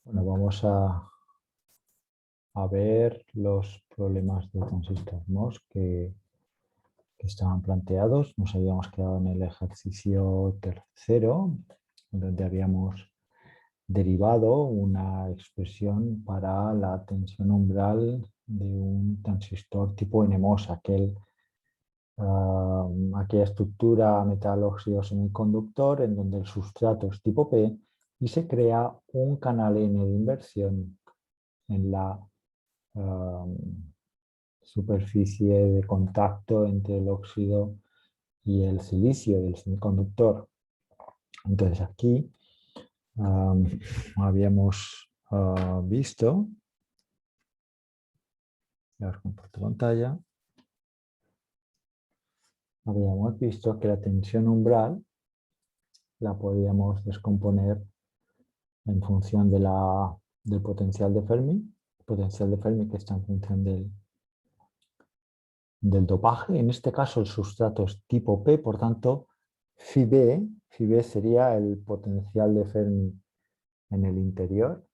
Bueno, vamos a ver los problemas de transistor MOS que estaban planteados. Nos habíamos quedado en el ejercicio tercero, donde habíamos derivado una expresión para la tensión umbral de un transistor tipo NMOS, aquella estructura metal óxido semiconductor en donde el sustrato es tipo P y se crea un canal N de inversión en la superficie de contacto entre el óxido y el silicio del semiconductor. Entonces aquí habíamos visto, ya os comparto pantalla, habíamos visto que la tensión umbral la podíamos descomponer en función del potencial de Fermi, que está en función del dopaje. En este caso el sustrato es tipo P, por tanto Φb sería el potencial de Fermi en el interior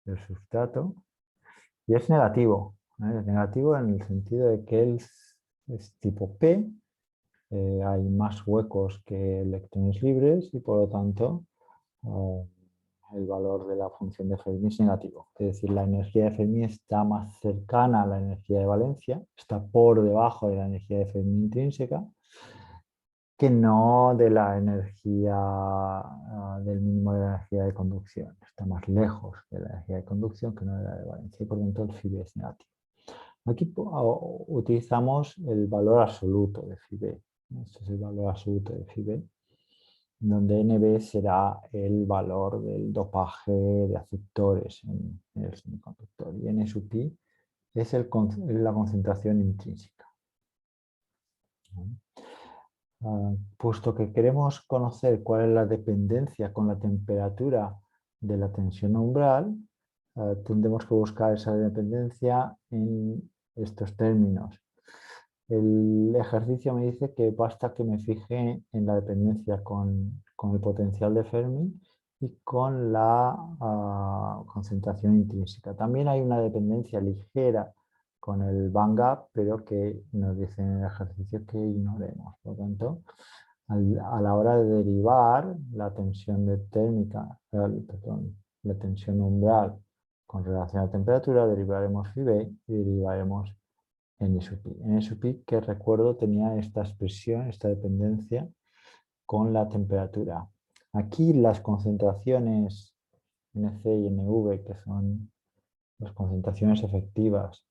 del sustrato y es negativo. Es negativo en el sentido de que él es tipo P, hay más huecos que electrones libres y por lo tanto el valor de la función de Fermi es negativo. Es decir, la energía de Fermi está más cercana a la energía de valencia, está por debajo de la energía de Fermi intrínseca, que no de la energía, del mínimo de la energía de conducción. Está más lejos de la energía de conducción que no de la de valencia y por lo tanto el Φb es negativo. Aquí utilizamos el valor absoluto de Φb. Este es el valor absoluto de Φb, donde Nb será el valor del dopaje de aceptores en el semiconductor y N sub pi es la concentración intrínseca. Puesto que queremos conocer cuál es la dependencia con la temperatura de la tensión umbral, tendremos que buscar esa dependencia en estos términos. El ejercicio me dice que basta que me fije en la dependencia con el potencial de Fermi y con la concentración intrínseca. También hay una dependencia ligera con el band gap, pero que nos dice en el ejercicio que ignoremos. Por lo tanto, a la hora de derivar la tensión la tensión umbral con relación a la temperatura, derivaremos Φb y derivaremos N sub pi. N sub pi, que recuerdo tenía esta expresión, esta dependencia con la temperatura. Aquí las concentraciones Nc y Nv, que son las concentraciones efectivas,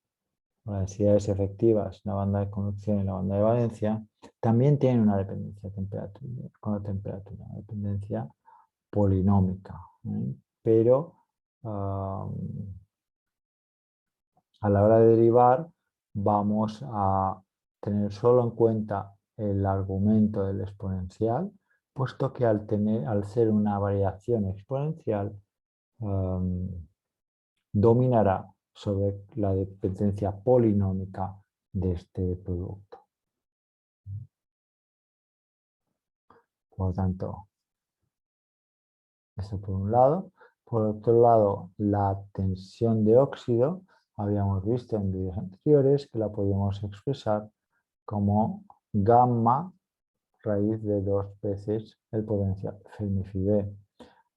o las densidades efectivas, la banda de conducción y la banda de valencia, también tienen una dependencia con la temperatura, una dependencia polinómica. Pero a la hora de derivar vamos a tener solo en cuenta el argumento del exponencial, puesto que al ser una variación exponencial, dominará sobre la dependencia polinómica de este producto. Por lo tanto, eso por un lado. Por otro lado, la tensión de óxido, habíamos visto en vídeos anteriores que la podíamos expresar como gamma raíz de 2 veces el potencial Fermi-Fib.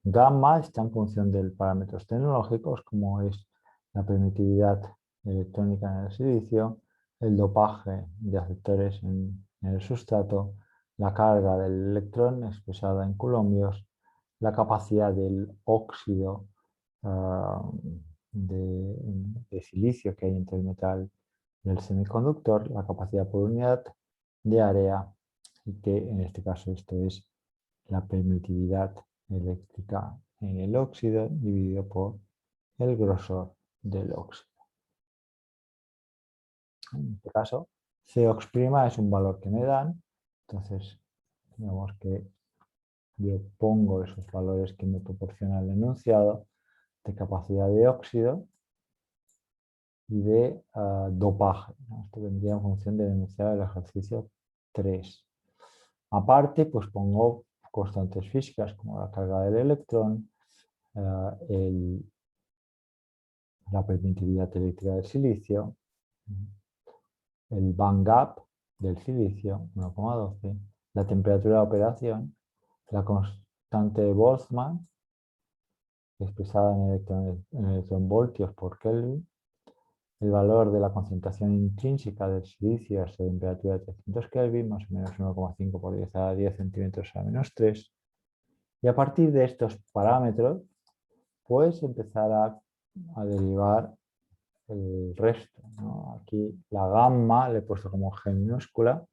Gamma está en función de parámetros tecnológicos como es la permitividad electrónica en el silicio, el dopaje de aceptores en el sustrato, la carga del electrón expresada en coulombios, la capacidad del óxido de silicio que hay entre el metal y el semiconductor, la capacidad por unidad de área, y que en este caso esto es la permitividad eléctrica en el óxido dividido por el grosor del óxido. En este caso, Cox' es un valor que me dan, entonces digamos que yo pongo esos valores que me proporciona el enunciado de capacidad de óxido y de dopaje. Esto vendría en función del enunciado del ejercicio 3. Aparte, pues pongo constantes físicas como la carga del electrón, la permitividad eléctrica del silicio, el band gap del silicio, 1,12, la temperatura de operación, la constante de Boltzmann, expresada en electronvoltios por Kelvin, el valor de la concentración intrínseca del silicio a esta temperatura de 300 Kelvin, más o menos 1,5 por 10 a la 10 centímetros a la menos 3. Y a partir de estos parámetros, pues empezar a derivar el resto, ¿no? Aquí la gamma le he puesto como G minúscula,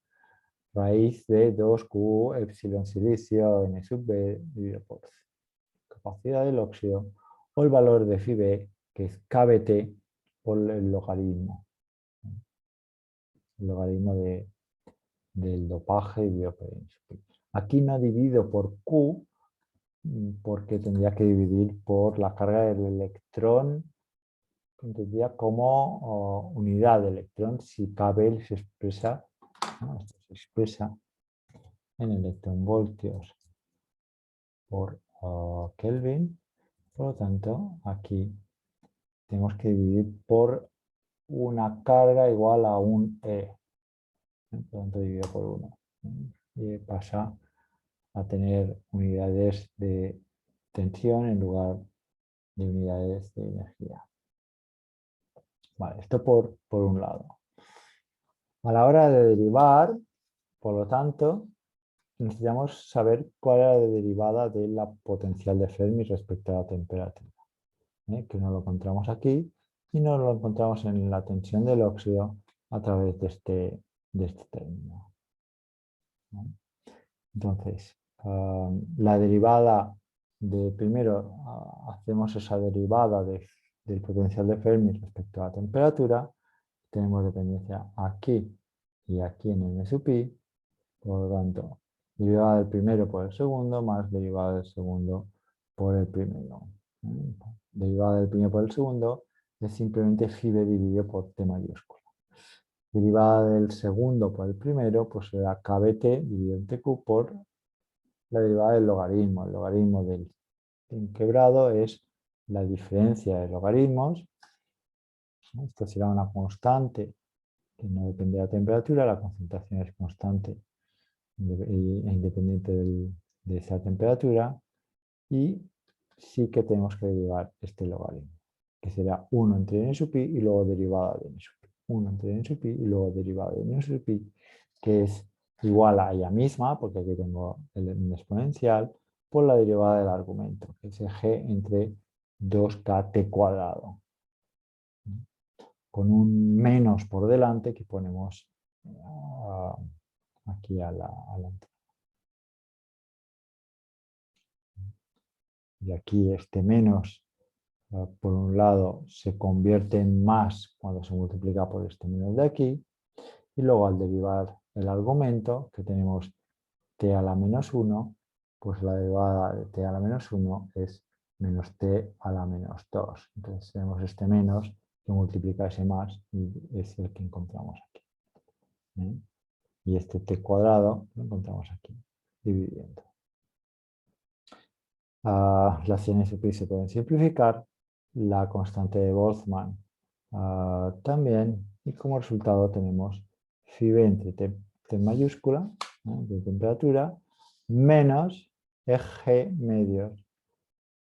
raíz de 2Q epsilon silicio n sub b dividido por C. Capacidad del óxido o el valor de phi b, que es KBT por el logaritmo del dopaje dividido por N sub pi. Aquí no divido por Q porque tendría que dividir por la carga del electrón, entendería como unidad de electrón si KB se expresa, ¿no? Esto se expresa en electronvoltios por Kelvin. Por lo tanto, aquí tenemos que dividir por una carga igual a un E. Por lo tanto, dividido por 1. Y pasa a tener unidades de tensión en lugar de unidades de energía. Vale, esto por un lado. A la hora de derivar, por lo tanto, necesitamos saber cuál es la derivada de la potencial de Fermi respecto a la temperatura, que no lo encontramos aquí y no lo encontramos en la tensión del óxido a través de este término. Entonces, la derivada de, primero hacemos esa derivada del potencial de Fermi respecto a la temperatura, tenemos dependencia aquí y aquí en N sub pi, por lo tanto, derivada del primero por el segundo más derivada del segundo por el primero. Derivada del primero por el segundo es simplemente phi b dividido por t mayúscula. Derivada del segundo por el primero, pues será kbt dividido en tq por la derivada del logaritmo. El logaritmo del quebrado es la diferencia de logaritmos. Esto será una constante que no depende de la temperatura, la concentración es constante e independiente de esa temperatura, y sí que tenemos que derivar este logaritmo, que será 1 entre n sub pi y luego derivada de n sub pi. 1 entre n sub pi y luego derivada de n sub pi, que es igual a ella misma, porque aquí tengo el exponencial, por la derivada del argumento, que es g entre 2kt cuadrado, con un menos por delante que ponemos aquí a la entrada. Y aquí este menos, por un lado, se convierte en más cuando se multiplica por este menos de aquí, y luego al derivar el argumento, que tenemos t a la menos 1, pues la derivada de t a la menos 1 es menos t a la menos 2. Entonces tenemos este menos que multiplica ese más y es el que encontramos aquí. Y este t cuadrado lo encontramos aquí, dividiendo. Las NSP se pueden simplificar, la constante de Boltzmann también, y como resultado tenemos phi b entre t mayúscula, de temperatura, menos G medios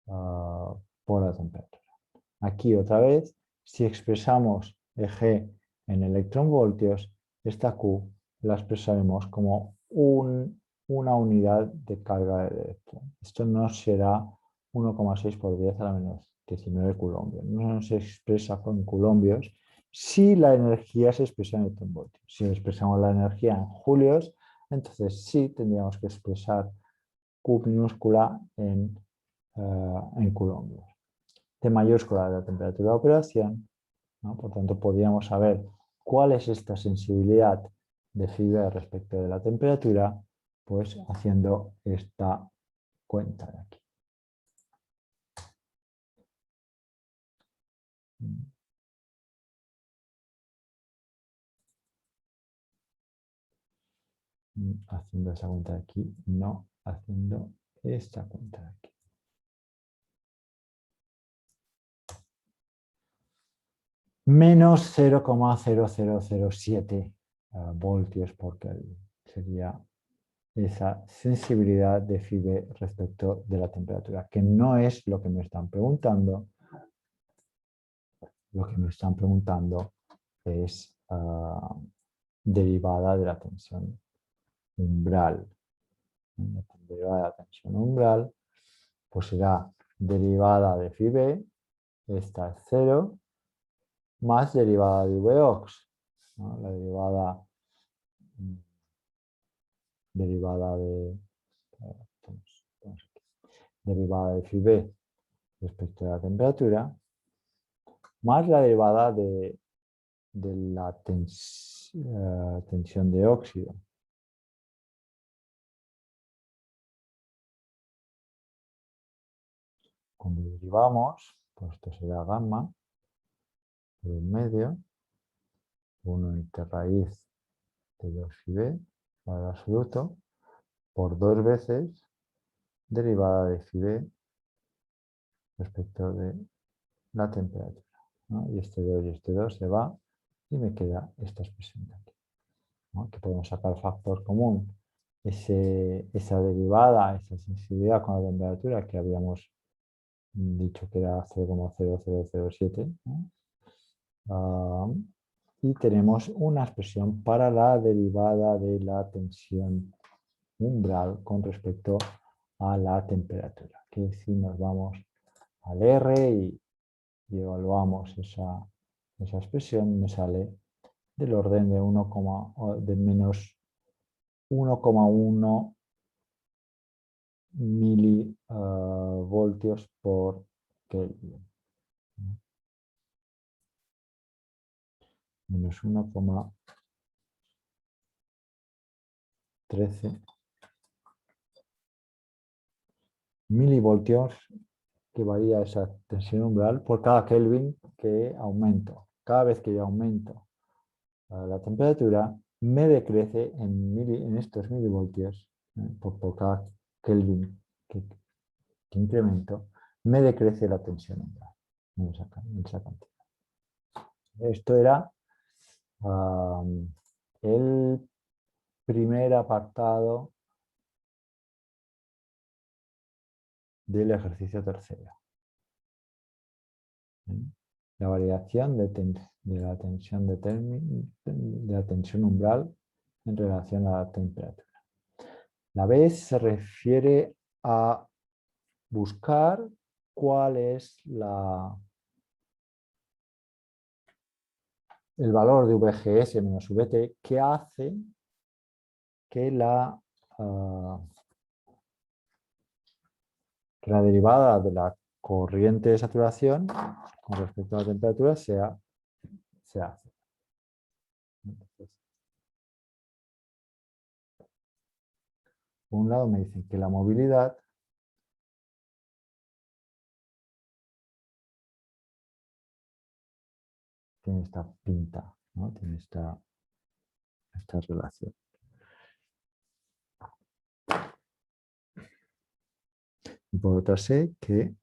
por la temperatura. Aquí otra vez, si expresamos G en electronvoltios, esta Q la expresaremos como una unidad de carga de electrón. Esto no será 1,6 por 10 a la menos 19 coulombios. No se expresa con coulombios si la energía se expresa en electronvoltios. Si expresamos la energía en julios, entonces sí tendríamos que expresar Q minúscula en coulombios. T mayúscula de la temperatura de operación, ¿no? Por tanto, podríamos saber cuál es esta sensibilidad de phi b respecto de la temperatura, pues haciendo esta cuenta de aquí. Haciendo esa cuenta de aquí, no haciendo esta cuenta de aquí. Menos 0,0007 voltios por Kelvin. Sería esa sensibilidad de Fibe respecto de la temperatura, que no es lo que me están preguntando. Lo que me están preguntando es derivada de la tensión umbral. La derivada de la tensión umbral pues será derivada de Fibe, esta es 0, más derivada de Vox, ¿no? La derivada de derivada de Fibe respecto de la temperatura, más la derivada de la tensión de óxido. Cuando derivamos, pues esto será gamma por el medio, 1 entre raíz de 2πb al absoluto, por 2 veces derivada de φb respecto de la temperatura, ¿no? Y este 2 y este 2 se va y me queda esta expresión de aquí, ¿no? Que podemos sacar factor común, esa derivada, esa sensibilidad con la temperatura que habíamos dicho que era 0,0007, ¿no? Y tenemos una expresión para la derivada de la tensión umbral con respecto a la temperatura, que si nos vamos al R y evaluamos esa expresión, me sale del orden de menos 1,1 milivoltios por Kelvin. Menos 1,13 milivoltios, que varía esa tensión umbral por cada Kelvin que aumento. Cada vez que yo aumento la temperatura, me decrece en estos milivoltios, por cada Kelvin que incremento, me decrece la tensión umbral en esa cantidad. Esto era el primer apartado del ejercicio tercero. La variación de la tensión de la tensión umbral en relación a la temperatura. La B se refiere a buscar cuál es el valor de VGS menos VT que hace que la derivada de la corriente de saturación con respecto a la temperatura sea cero. Entonces, por un lado me dicen que la movilidad tiene esta pinta, ¿no? Tiene esta relación. Y por otra sé que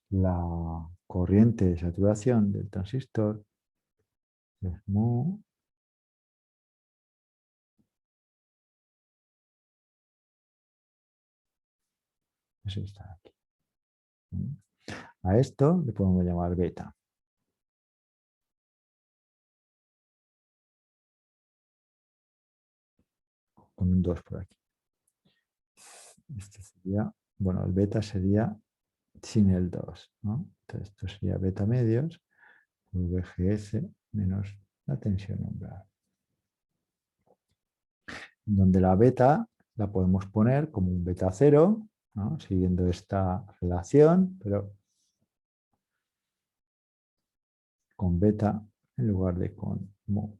la corriente de saturación del transistor es mu es esta de aquí. A esto le podemos llamar beta. Con un 2 por aquí. Este sería, bueno, el beta sería sin el 2, ¿no? Entonces esto sería beta medios, VGS menos la tensión umbral. Donde la beta la podemos poner como un beta 0, ¿no? Siguiendo esta relación, pero con beta en lugar de con mu.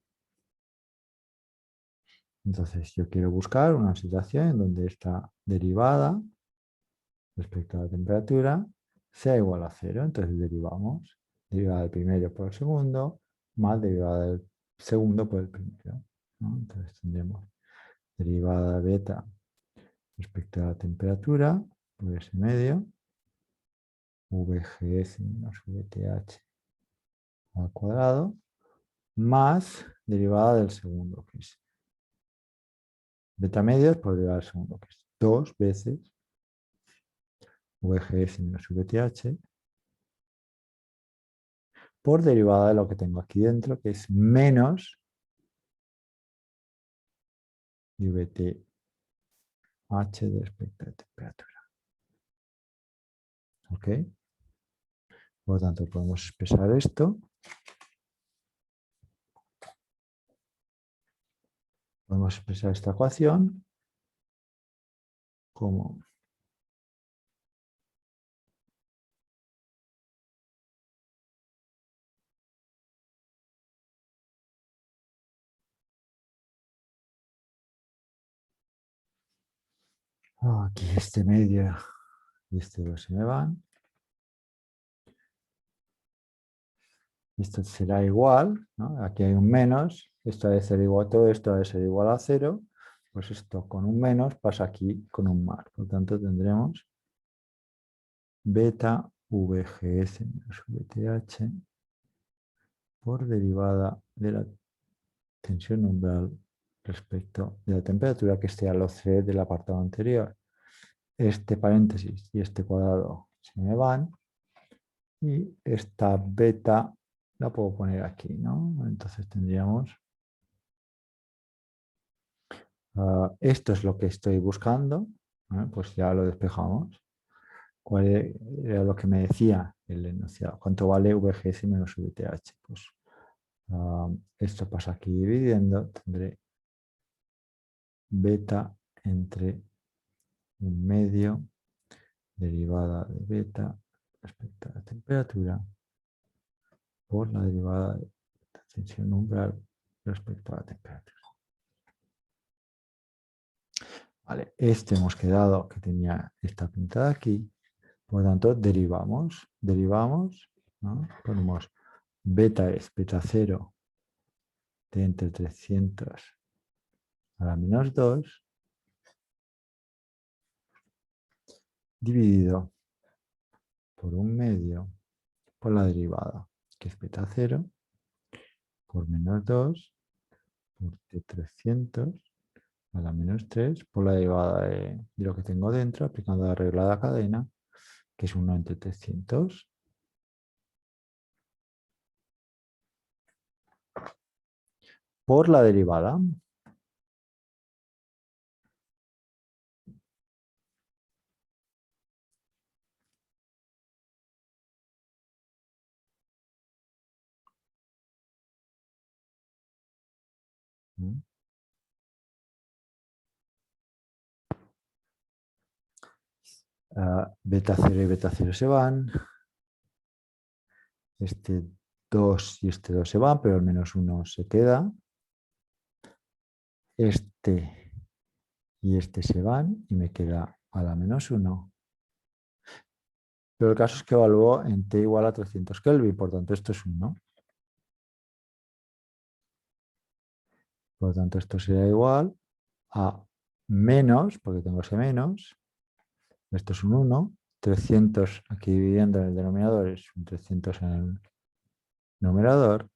Entonces yo quiero buscar una situación en donde esta derivada respecto a la temperatura sea igual a 0. Entonces derivamos derivada del primero por el segundo más derivada del segundo por el primero, ¿no? Entonces tendremos derivada de beta respecto a la temperatura por ese medio, VGS menos VTH al cuadrado, más derivada del segundo, que es beta medios por derivada del segundo, que es 2 veces VGS menos VTH por derivada de lo que tengo aquí dentro, que es menos VTH respecto a la temperatura. ¿Ok? Por lo tanto, podemos expresar esto. Podemos expresar esta ecuación como aquí este medio y este 2 se me van. Esto será igual, ¿no? Aquí hay un menos, esto debe ser igual a todo esto, debe ser igual a 0. Pues esto con un menos pasa aquí con un más. Por lo tanto, tendremos beta VGS menos VTH por derivada de la tensión umbral respecto de la temperatura, que esté a los C del apartado anterior. Este paréntesis y este cuadrado se me van y esta beta la puedo poner aquí, ¿no? Entonces tendríamos esto es lo que estoy buscando, pues ya lo despejamos. ¿Cuál era lo que me decía el enunciado? ¿Cuánto vale VGS menos VTH? Pues esto pasa aquí dividiendo, tendré beta entre un medio derivada de beta respecto a la temperatura por la derivada de la tensión umbral respecto a la temperatura. Vale, este hemos quedado que tenía esta pintada aquí, por lo tanto derivamos, ¿no? Ponemos beta es beta 0 de entre 300 a la menos 2 dividido por un medio por la derivada, que es beta 0 por menos 2 por de 300 a la menos 3 por la derivada de lo que tengo dentro, aplicando la regla de la cadena, que es 1 entre 300. Por la derivada. Beta 0 y beta 0 se van. Este 2 y este 2 se van, pero el menos 1 se queda. Este y este se van y me queda a la menos 1. Pero el caso es que evalúo en T igual a 300 Kelvin, por tanto esto es 1. Por lo tanto esto será igual a menos, porque tengo ese menos, esto es un 1, 300 aquí dividiendo en el denominador es un 300 en el numerador,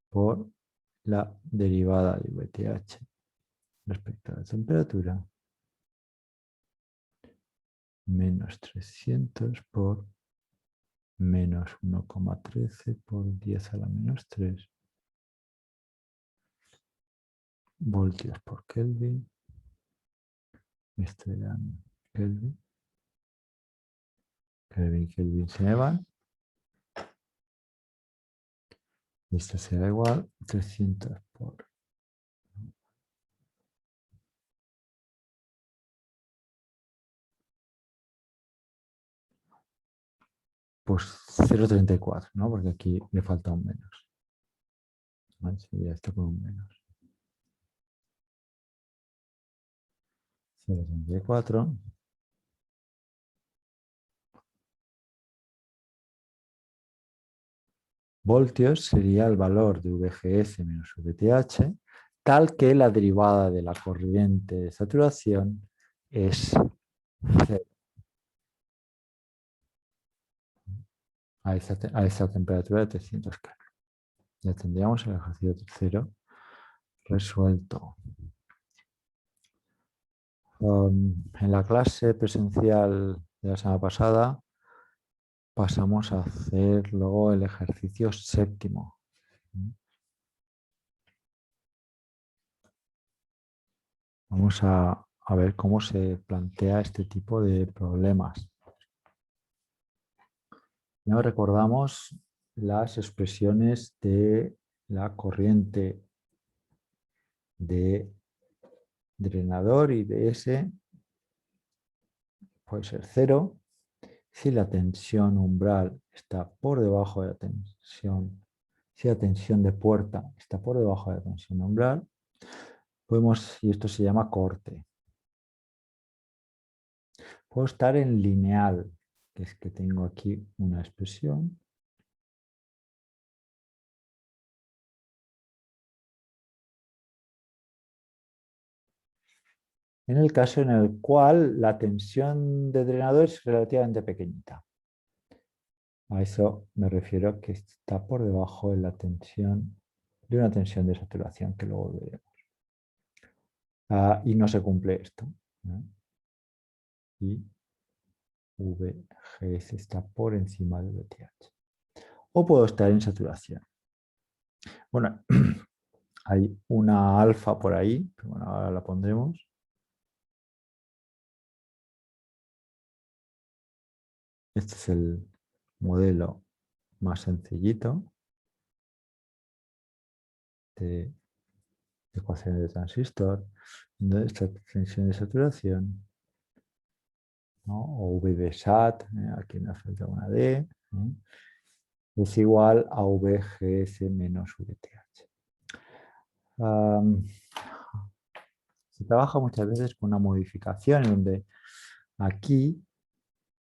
por la derivada de VTH respecto a la temperatura, menos 300 por menos 1,13 por 10 a la menos 3 voltios por Kelvin. Esto era Kelvin. Kelvin se me van. Esto será igual 300 por pues 0,34, ¿no? Porque aquí le falta un menos. ¿Vale? Sería esto con un menos. 0,34 voltios sería el valor de VGS menos VTH, tal que la derivada de la corriente de saturación es 0 a esa temperatura de 300 Kelvin. Ya tendríamos el ejercicio tercero resuelto. En la clase presencial de la semana pasada pasamos a hacer luego el ejercicio séptimo. Vamos a ver cómo se plantea este tipo de problemas. Ya recordamos las expresiones de la corriente de drenador y de S puede ser 0 si la tensión umbral está por debajo de la tensión, si la tensión de puerta está por debajo de la tensión umbral, podemos, y esto se llama corte. Puedo estar en lineal, que es que tengo aquí una expresión. En el caso en el cual la tensión de drenador es relativamente pequeñita. A eso me refiero que está por debajo de la tensión, de una tensión de saturación que luego veremos. Y no se cumple esto, ¿no? Y VGS está por encima de VTH. O puedo estar en saturación. Bueno, hay una alfa por ahí, pero bueno, ahora la pondremos. Este es el modelo más sencillito de ecuaciones de transistor, donde esta tensión de saturación, ¿no? O V de SAT, aquí me falta una D, ¿no? Es igual a VGS menos VTH. Se trabaja muchas veces con una modificación en donde aquí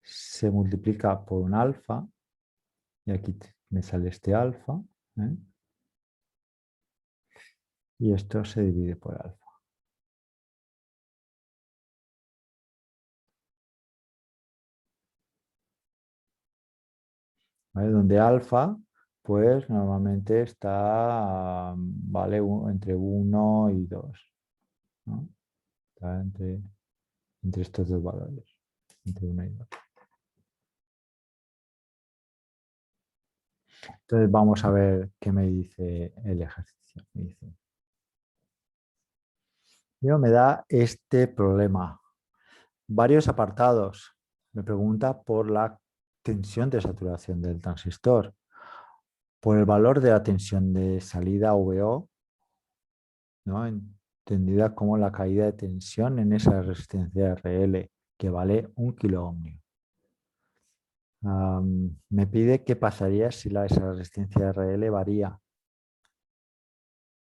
se multiplica por un alfa y aquí me sale este alfa, ¿eh? Y esto se divide por alfa. ¿Vale? Donde alfa, pues normalmente está, vale, entre 1 y 2, ¿no? Está entre estos dos valores, entre 1 y 2. Entonces vamos a ver qué me dice el ejercicio. Me dice, me da este problema. Varios apartados. Me pregunta por la tensión de saturación del transistor, por el valor de la tensión de salida VO, ¿no? Entendida como la caída de tensión en esa resistencia RL, que vale 1 kiloohmio. Me pide qué pasaría si esa resistencia RL varía.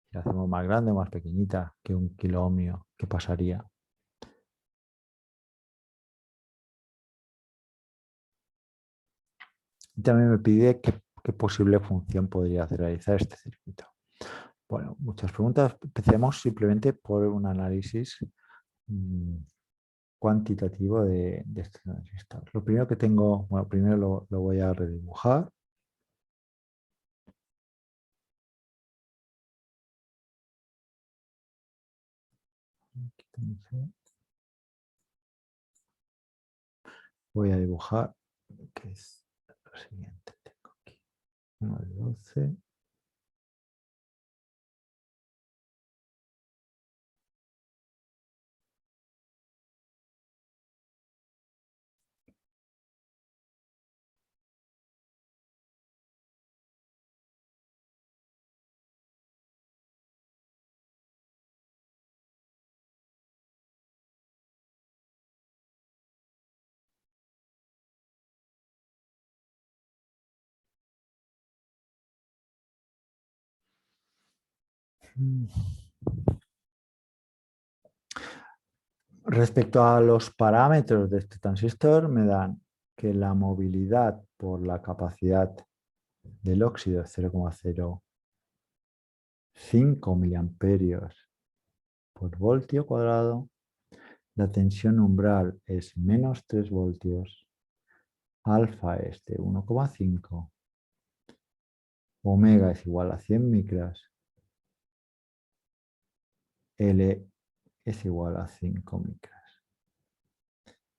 Si la hacemos más grande o más pequeñita que 1 kiloohmio, ¿qué pasaría? Y también me pide qué posible función podría realizar este circuito. Bueno, muchas preguntas. Empecemos simplemente por un análisis cuantitativo de este transistor. Lo primero que tengo, bueno, primero lo voy a redibujar. Voy a dibujar, que es lo siguiente. Tengo aquí 1 de 12. Respecto a los parámetros de este transistor, me dan que la movilidad por la capacidad del óxido es 0,05 miliamperios por voltio cuadrado, la tensión umbral es menos 3 voltios, alfa es de 1,5, omega es igual a 100 micras, L es igual a 5 micras.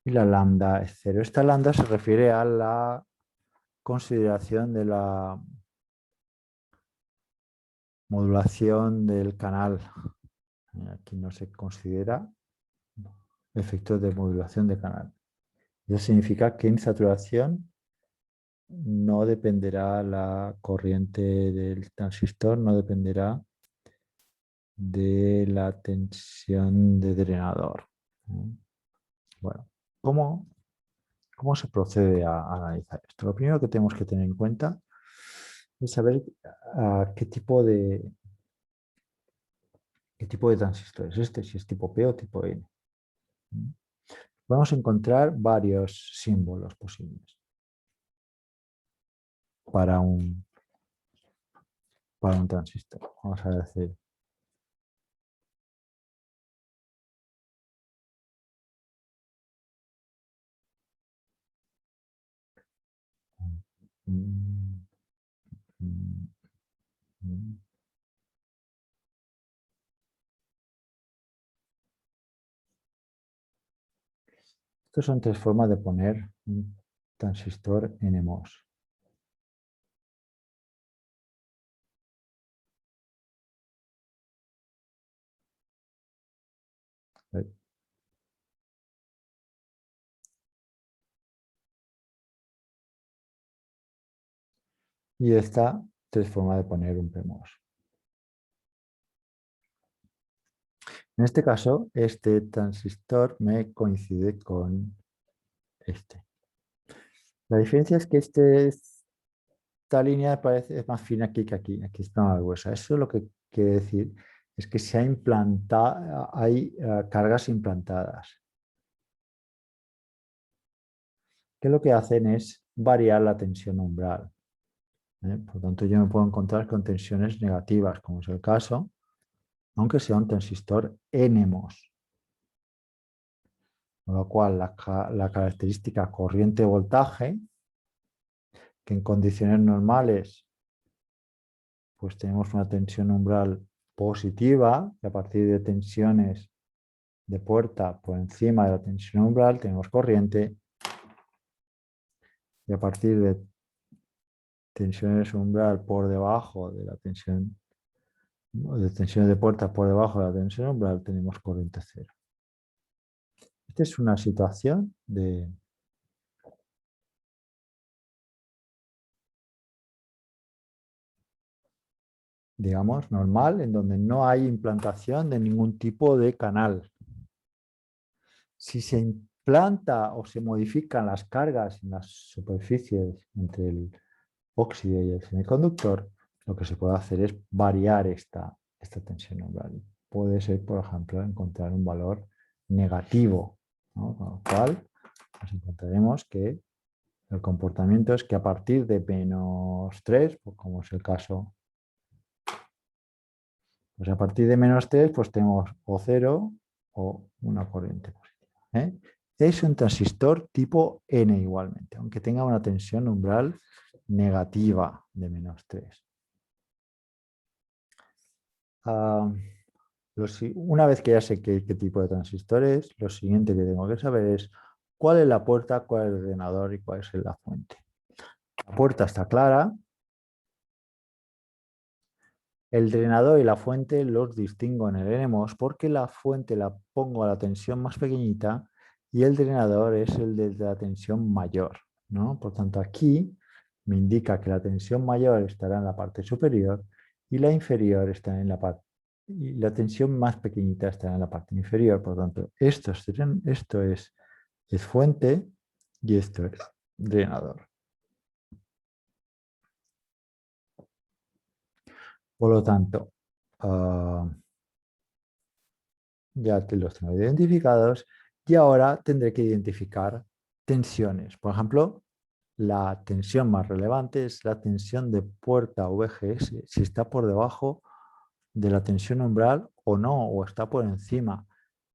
Y la lambda es 0. Esta lambda se refiere a la consideración de la modulación del canal. Aquí no se considera efectos de modulación de canal. Eso significa que en saturación no dependerá la corriente del transistor, no dependerá de la tensión de drenador. Bueno, ¿cómo se procede a analizar esto? Lo primero que tenemos que tener en cuenta es saber qué tipo de transistor es este, si es tipo P o tipo N. Vamos a encontrar varios símbolos posibles para un transistor. Vamos a decir mm, mm, mm. Estas son tres formas de poner un transistor NMOS. Y esta tres formas de poner un PMOS. En este caso, este transistor me coincide con este. La diferencia es que esta línea parece es más fina aquí que aquí. Aquí está más gruesa. Eso lo que quiere decir es que se ha implantado, hay cargas implantadas, que lo que hacen es variar la tensión umbral. Por lo tanto, yo me puedo encontrar con tensiones negativas, como es el caso, aunque sea un transistor NMOS. Con lo cual, la característica corriente-voltaje, que en condiciones normales pues tenemos una tensión umbral positiva, y a partir de tensiones de puerta por encima de la tensión umbral tenemos corriente, y a partir de tensiones umbral por debajo de la tensión, de tensiones de puerta por debajo de la tensión umbral tenemos corriente cero. Esta es una situación de digamos, normal, en donde no hay implantación de ningún tipo de canal. Si se implanta o se modifican las cargas en las superficies entre el óxido y el semiconductor, lo que se puede hacer es variar esta tensión umbral. Puede ser, por ejemplo, encontrar un valor negativo, ¿no? Con lo cual nos encontraremos que el comportamiento es que a partir de -3, pues como es el caso, pues a partir de -3 pues tenemos o 0 o una corriente positiva. Es un transistor tipo N igualmente, aunque tenga una tensión umbral negativa de -3. Una vez que ya sé qué tipo de transistor es, lo siguiente que tengo que saber es cuál es la puerta, cuál es el ordenador y cuál es la fuente. La puerta está clara. El drenador y la fuente los distingo en el NMOS porque la fuente la pongo a la tensión más pequeñita y el drenador es el de la tensión mayor, ¿no? Por tanto, aquí me indica que la tensión mayor estará en la parte superior y la inferior estará en la parte, y la tensión más pequeñita estará en la parte inferior. Por tanto, esto es fuente y esto es drenador. Por lo tanto, ya que los tengo identificados, y ahora tendré que identificar tensiones. Por ejemplo, la tensión más relevante es la tensión de puerta VGS, si está por debajo de la tensión umbral o no, o está por encima.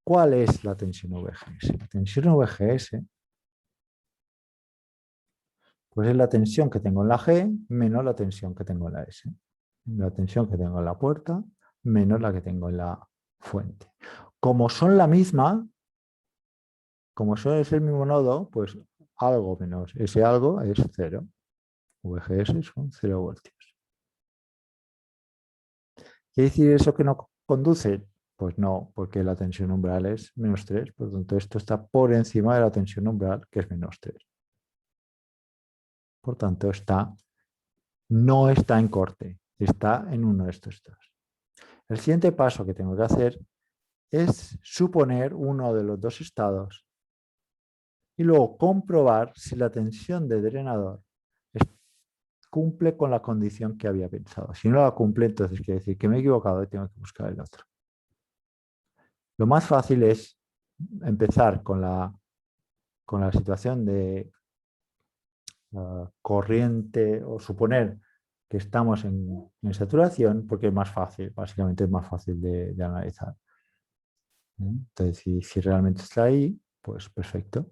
¿Cuál es la tensión VGS? La tensión VGS pues es la tensión que tengo en la G menos la tensión que tengo en la S. La tensión que tengo en la puerta menos la que tengo en la fuente. Como son la misma, como son es el mismo nodo, pues algo menos ese algo es 0. VGS son 0 voltios. ¿Quiere decir eso que no conduce? Pues no, porque la tensión umbral es menos 3. Por lo tanto, esto está por encima de la tensión umbral, que es menos 3. Por tanto, no está en corte, está en uno de estos dos. El siguiente paso que tengo que hacer es suponer uno de los dos estados y luego comprobar si la tensión de drenador cumple con la condición que había pensado. Si no la cumple, entonces quiere decir que me he equivocado y tengo que buscar el otro. Lo más fácil es empezar con la situación de corriente o suponer que estamos en saturación porque es más fácil, básicamente es más fácil de analizar. Entonces, si realmente está ahí, pues perfecto,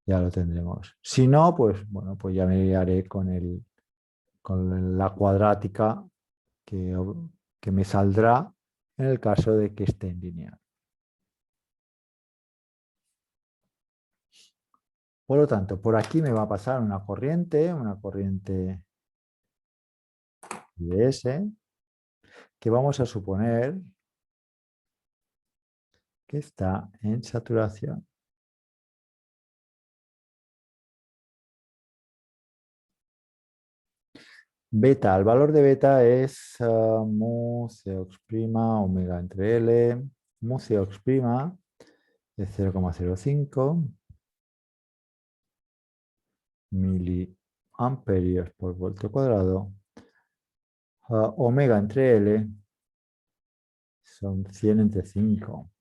ya lo tendremos. Si no, pues bueno, pues ya me guiaré con la cuadrática que me saldrá en el caso de que esté en lineal. Por lo tanto, por aquí me va a pasar una corriente IS, que vamos a suponer que está en saturación. Beta, el valor de beta es mu Cox' omega entre L, mu Cox' es 0,05 miliamperios por voltio cuadrado. Omega entre L son 100 entre 5.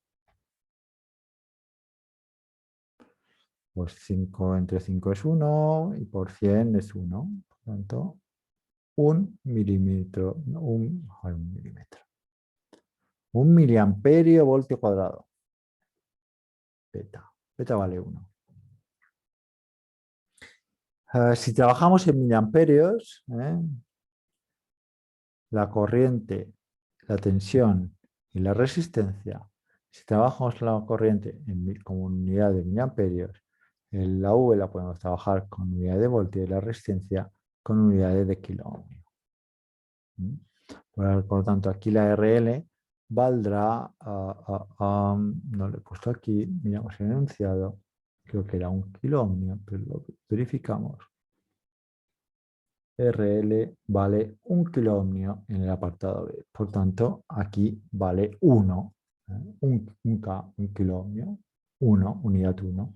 Pues 5 entre 5 es 1 y por 100 es 1. Por tanto, 1 milímetro, un milímetro. 1 miliamperio voltio cuadrado. Beta. Beta vale 1. Si trabajamos en miliamperios, la corriente, la tensión y la resistencia, si trabajamos la corriente como unidad de miliamperios, la V la podemos trabajar con unidad de voltio y la resistencia con unidades de kilo ohmio. Por lo tanto, aquí la RL valdrá, no lo he puesto aquí, miramos el enunciado, creo que era 1 kilo ohmio, pero lo verificamos. RL vale 1 kilo ohmio en el apartado B. Por tanto, aquí vale 1, 1K, 1 kilo ohmio, 1, unidad 1.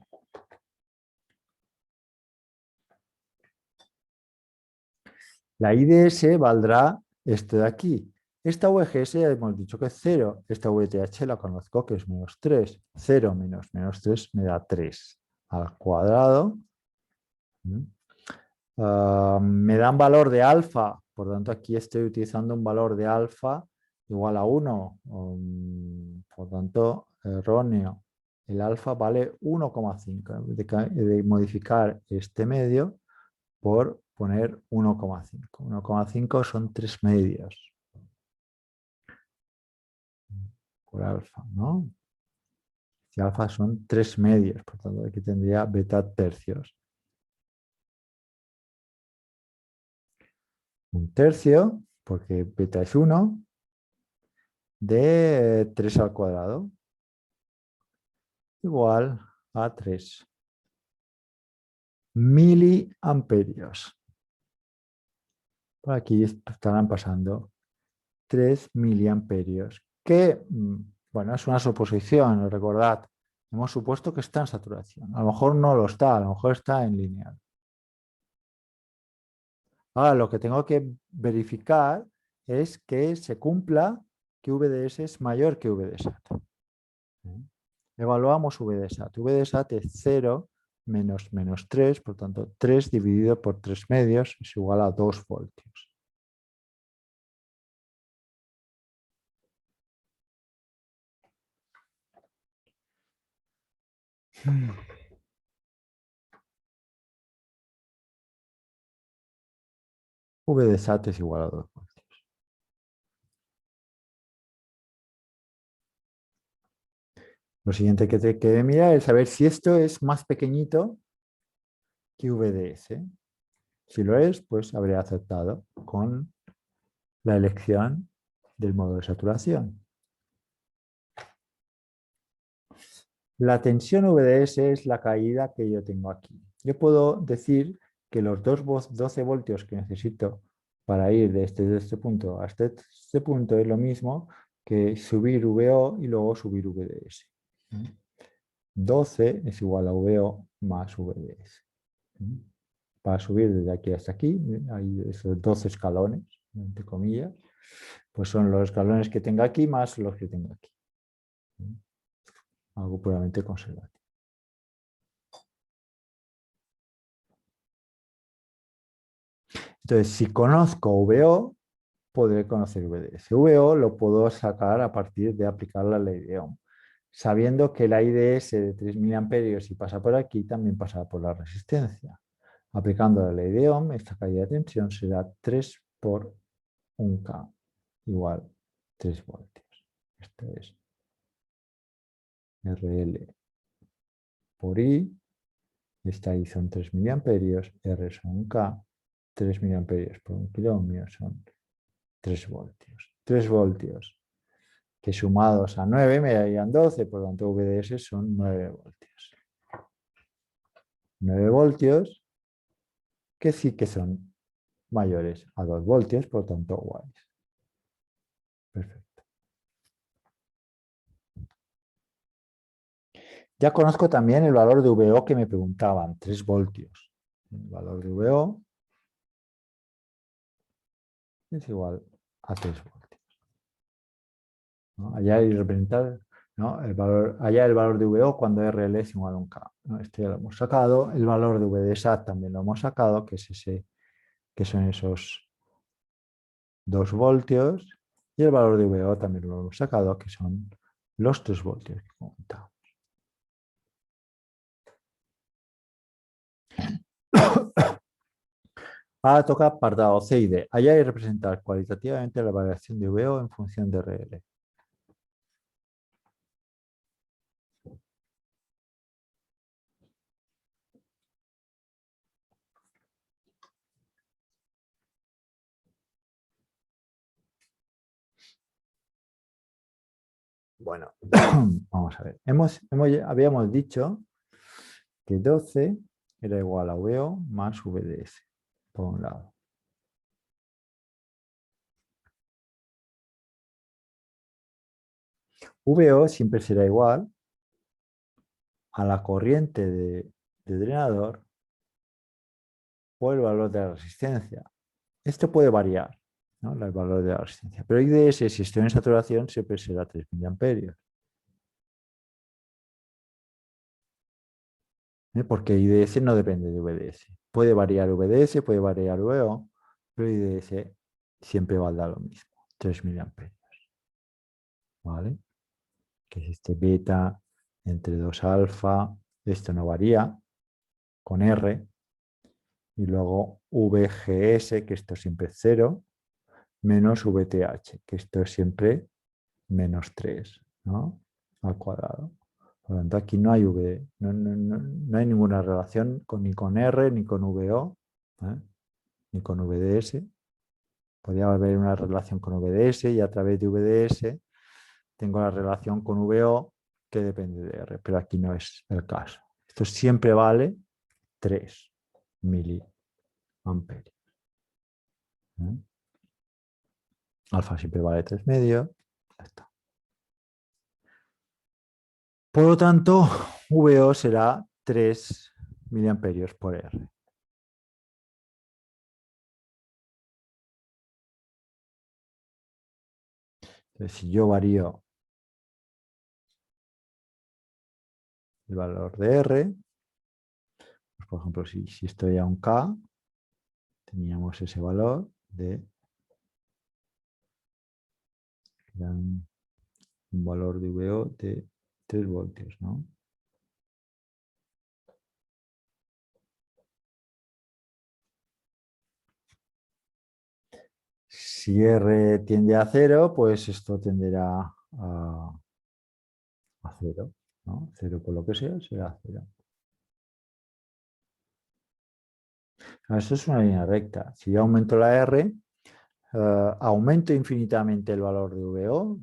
La IDS valdrá esto de aquí. Esta VGS ya hemos dicho que es 0. Esta VTH la conozco que es menos 3. 0 menos menos 3 me da 3 al cuadrado. Me dan valor de alfa, por lo tanto aquí estoy utilizando un valor de alfa igual a 1. Por lo tanto, erróneo. El alfa vale 1,5. De modificar este medio por poner 1,5. 1,5 son 3 medios por alfa, ¿no? Si alfa son 3 medios, por tanto aquí tendría beta tercios. Un tercio, porque beta es 1, de 3 al cuadrado, igual a 3 miliamperios. Por aquí estarán pasando 3 miliamperios, que, bueno, es una suposición, recordad, hemos supuesto que está en saturación. A lo mejor no lo está, a lo mejor está en lineal. Ahora lo que tengo que verificar es que se cumpla que V de S es mayor que V de SAT. Evaluamos V de SAT. V de SAT es 0 menos menos 3, por tanto 3 dividido por 3 medios es igual a 2 voltios. V de SAT es igual a 2 voltios. Lo siguiente que te quede mirar es saber si esto es más pequeñito que VDS. Si lo es, pues habré acertado con la elección del modo de saturación. La tensión VDS es la caída que yo tengo aquí. Yo puedo decir que los 12 voltios que necesito para ir de este punto a este punto es lo mismo que subir VO y luego subir VDS. 12 es igual a VO más VDS. Para subir desde aquí hasta aquí, hay esos 12 escalones, entre comillas, pues son los escalones que tengo aquí más los que tengo aquí. Algo puramente conservativo. Entonces, si conozco VO, podré conocer VDS. VO lo puedo sacar a partir de aplicar la ley de Ohm, sabiendo que la IDS de 3 miliamperios y pasa por aquí, también pasa por la resistencia. Aplicando la ley de Ohm, esta caída de tensión será 3 por 1K igual 3 voltios. Esto es RL por I. Esta I son 3 miliamperios, R son 1K, 3 miliamperios por 1 kilo ohmio son 3 voltios. 3 voltios que sumados a 9 me darían 12, por lo tanto VDS son 9 voltios. 9 voltios que sí que son mayores a 2 voltios, por lo tanto iguales. Perfecto. Ya conozco también el valor de VO que me preguntaban, 3 voltios. El valor de VO es igual a 3 voltios. ¿No? Allá hay representar, ¿no? Allá el valor de VO cuando RL es igual a 1K. ¿No? Este ya lo hemos sacado. El valor de VDSAT también lo hemos sacado, que es ese, que son esos 2 voltios. Y el valor de VO también lo hemos sacado, que son los 3 voltios que comentaba. Ahora toca apartado C y D. Allá hay que representar cualitativamente la variación de VO en función de RL. Bueno, vamos a ver. Habíamos dicho que 12 era igual a VO más VDS, por un lado. VO siempre será igual a la corriente de drenador por el valor de la resistencia. Esto puede variar, ¿no? El valor de la resistencia. Pero IDS, si estoy en saturación, siempre será 3 miliamperios. Porque IDS no depende de VDS. Puede variar VDS, puede variar VO, pero IDS siempre va a dar lo mismo, 3 miliamperios. ¿Vale? Que es este beta entre 2 alfa, esto no varía, con R, y luego VGS, que esto siempre es 0, menos VTH, que esto es siempre menos 3, ¿no? Al cuadrado. Por lo tanto, aquí no hay no hay ninguna relación ni con R, ni con VO, ni con VDS. Podría haber una relación con VDS y a través de VDS tengo la relación con VO que depende de R, pero aquí no es el caso. Esto siempre vale 3 miliamperios. Alfa siempre vale 3 medios. Ya está. Por lo tanto, VO será 3 miliamperios por R. Entonces, si yo varío el valor de R, pues por ejemplo, si estoy a un K, teníamos ese valor de un valor de VO de 3 voltios, ¿no? Si R tiende a cero, pues esto tenderá a cero, ¿no? Cero por lo que sea, será cero. Esto es una línea recta. Si yo aumento la R, ¿aumento infinitamente el valor de VO?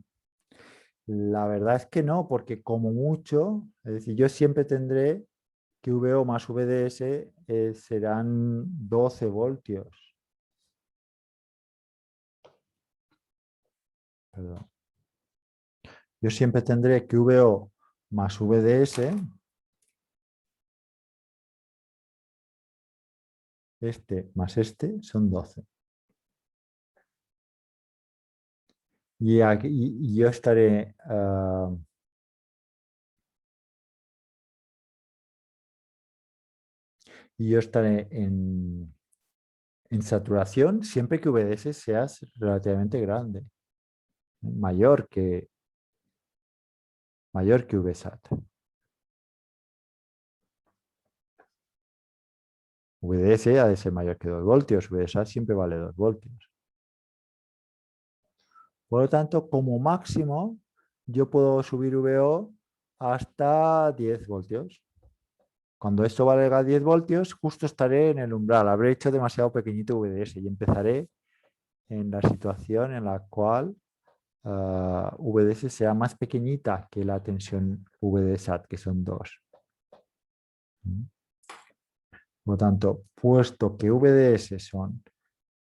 La verdad es que no, porque como mucho, es decir, yo siempre tendré que VO más VDS serán 12 voltios. Perdón. Yo siempre tendré que VO más VDS, este más este, son 12. Y, aquí, y yo estaré... y yo estaré en saturación siempre que VDS sea relativamente grande, mayor que VSAT. VDS ha de ser mayor que 2 voltios, VSAT siempre vale 2 voltios. Por lo tanto, como máximo, yo puedo subir VO hasta 10 voltios. Cuando esto valga 10 voltios, justo estaré en el umbral. Habré hecho demasiado pequeñito VDS y empezaré en la situación en la cual VDS sea más pequeñita que la tensión VDSAT, que son 2. Por lo tanto, puesto que VDS son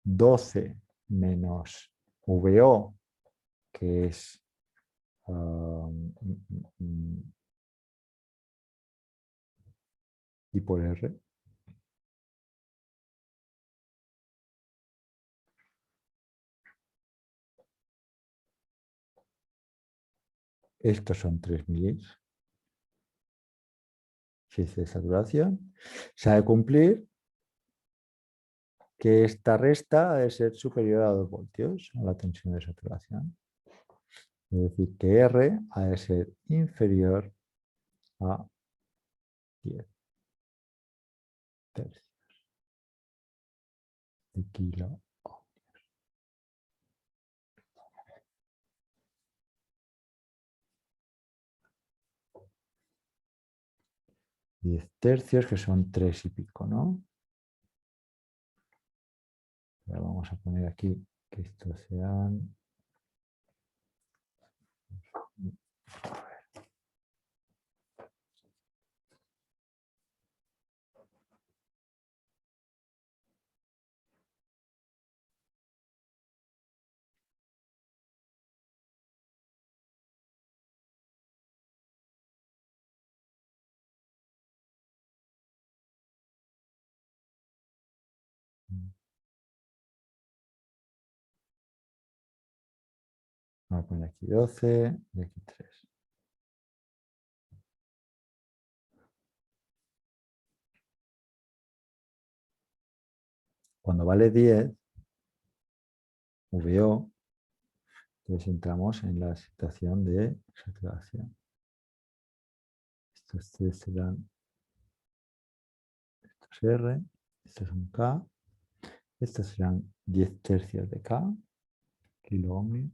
12 menos VO, que es y por R, estos son 3 milis, si es de saturación, se ha de cumplir que esta resta ha de ser superior a 2 voltios a la tensión de saturación. Es decir, que R ha de ser inferior a 10 tercios de kilo. 10 tercios, que son 3 y pico, ¿no? Ahora vamos a poner aquí que estos sean... Vamos a poner aquí 12 y aquí 3. Cuando vale 10, VO, entonces entramos en la situación de saturación. Estos 3 serán, esto es R, esto es un K, estos serán 10 tercios de K, kilo ohmio.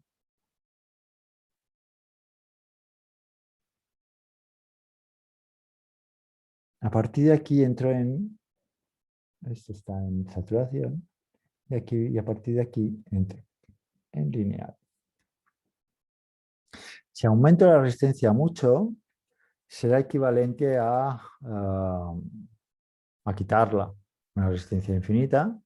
A partir de aquí entro en, esto está en saturación, y, aquí, y a partir de aquí entro en lineal. Si aumento la resistencia mucho, será equivalente a quitarla. Una resistencia infinita,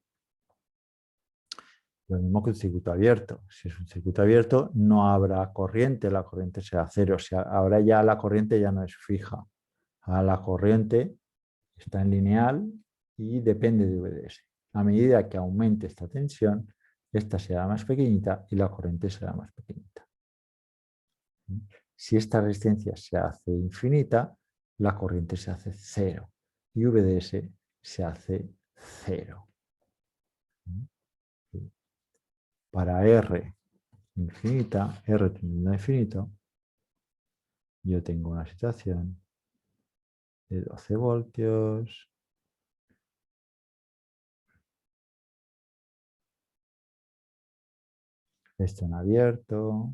lo mismo que un circuito abierto. Si es un circuito abierto, no habrá corriente, la corriente será cero. Ahora ya la corriente ya no es fija. Ahora la corriente está en lineal y depende de VDS. A medida que aumente esta tensión, esta será más pequeñita y la corriente será más pequeñita. Si esta resistencia se hace infinita, la corriente se hace cero y VDS se hace cero. Para R infinita, R tendiendo a infinito, yo tengo una situación de 12 voltios, esto en abierto.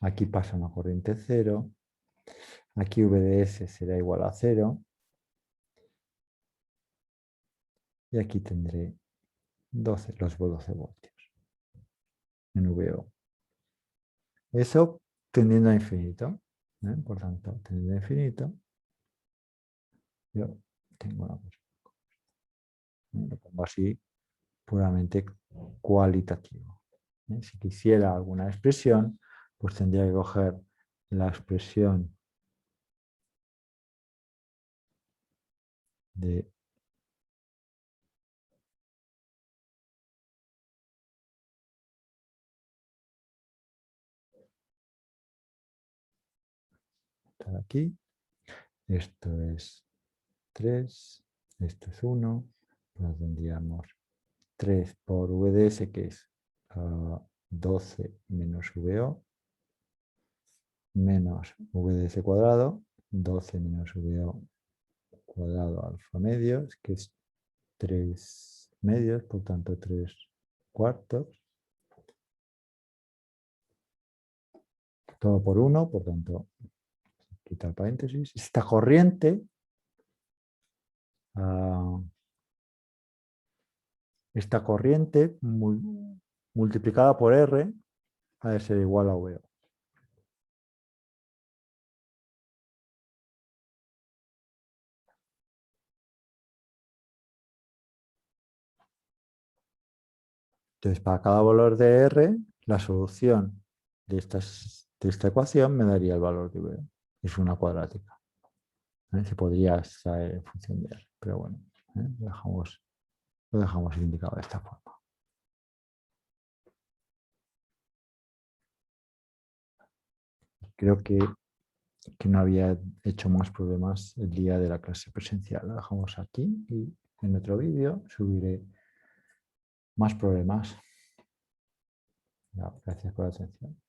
Aquí pasa una corriente 0. Aquí VDS será igual a 0. Y aquí tendré los 12 voltios en VO. Eso tendiendo a infinito. Por tanto, tendiendo a infinito, yo tengo una cosa. Lo pongo así, puramente cualitativo. Si quisiera alguna expresión, pues tendría que coger la expresión de aquí. Esto es 3, esto es 1, pues tendríamos 3 por VDS, que es 12 menos VO, menos VDS cuadrado, 12 menos VO cuadrado alfa medios, que es 3 medios, por tanto 3 cuartos. Todo por 1, por tanto, quitar paréntesis. Esta corriente multiplicada por R ha de ser igual a VO. Entonces, para cada valor de R, la solución de esta ecuación me daría el valor de VO. Es una cuadrática. Se podría saber en función de R, pero bueno, lo dejamos indicado de esta forma. Creo que no había hecho más problemas el día de la clase presencial. Lo dejamos aquí y en otro vídeo subiré más problemas. Gracias por la atención.